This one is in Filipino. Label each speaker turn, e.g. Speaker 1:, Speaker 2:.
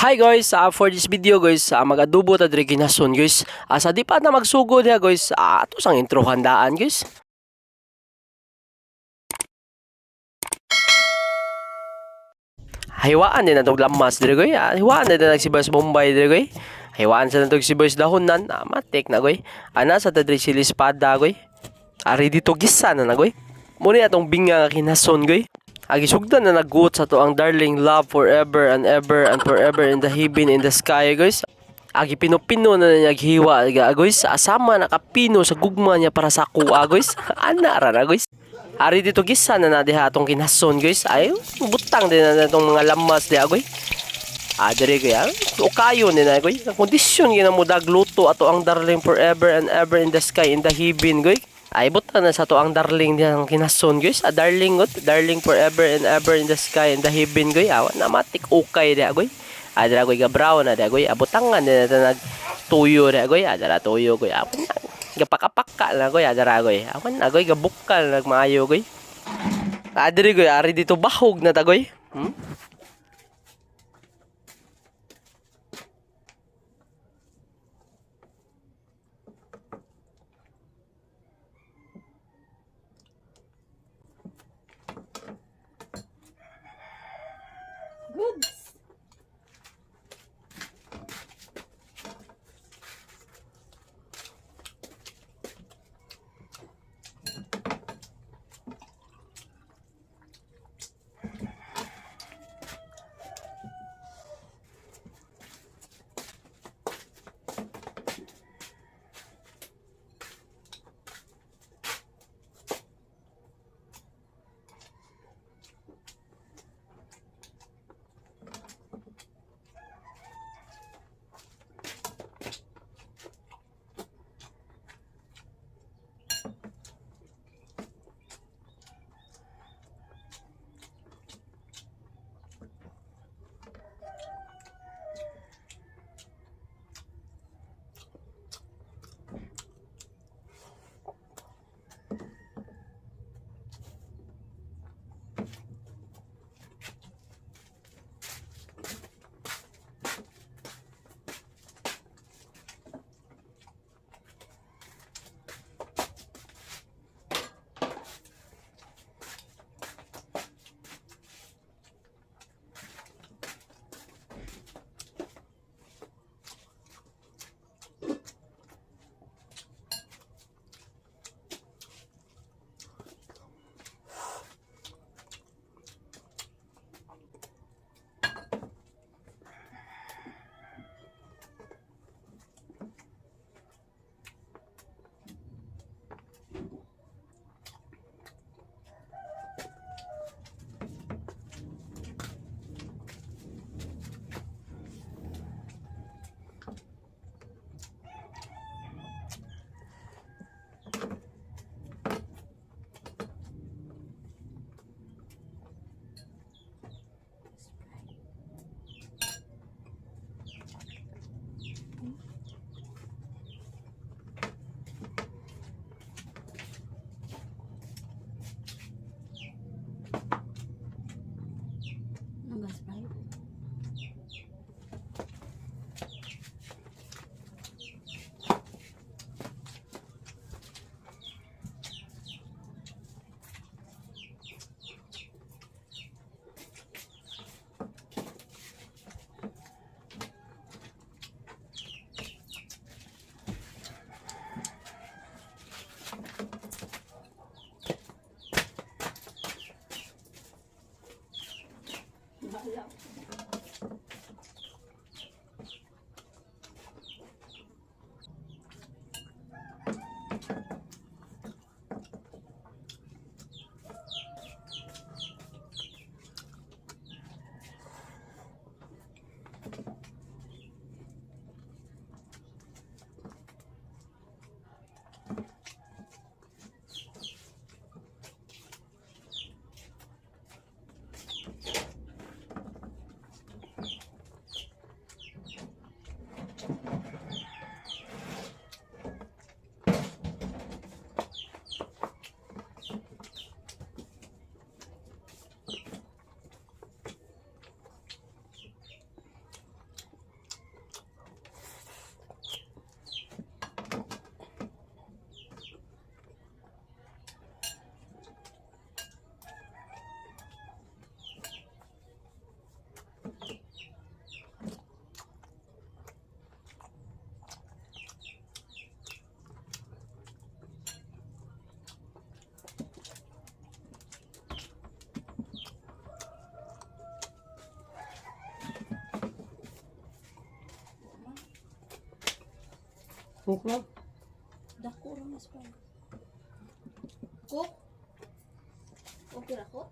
Speaker 1: Hi guys, for this video guys, mag-adobo ta diri kinason guys. Sa di pa na magsugod ya guys, ato sang intro handaan guys. Hiwaan din natog lamas diri guys. Hiwaan din nagsibas Bombay diri guys. Hiwaan sa natog sibas dahonan, matik na guys. Ana sa ta diri sili espada guys. Ari dito gisa na guys. Muni atong binga nga kinason guys. Agi sugdan na nagguot sa to ang darling love forever and forever in the heaven in the sky guys. Agi pinopino na naghiwa guys. Asama nakapino sa gugma niya para sa kuha guys. Ana ra na guys. Ari dito gisa na diha atong kinason guys. Ay butang din na itong mga lamas diha guys. Diri kaya ukayo ni na guys. Ang kondisyon gina mo dagluto ato ang darling forever and ever in the sky in the heaven guys. Ay buta na sa to ang darling diyan ang kinason guys. Darling god, darling forever and ever in the sky in the heaven guys. Awan na matik okay dia guys. Adra goy gabraw na dia goy. Abutangan na nag tuyo dia goy. Adra tuyo goy. Awan na gapakapaka na goy. Adra goy. Awan na goy gabukal nagmaayo goy. Adri goy ari dito bahog na ta goy.
Speaker 2: Goods.
Speaker 1: Cook lang.
Speaker 2: Dako ra mas pa. Cook. Okay ra ko?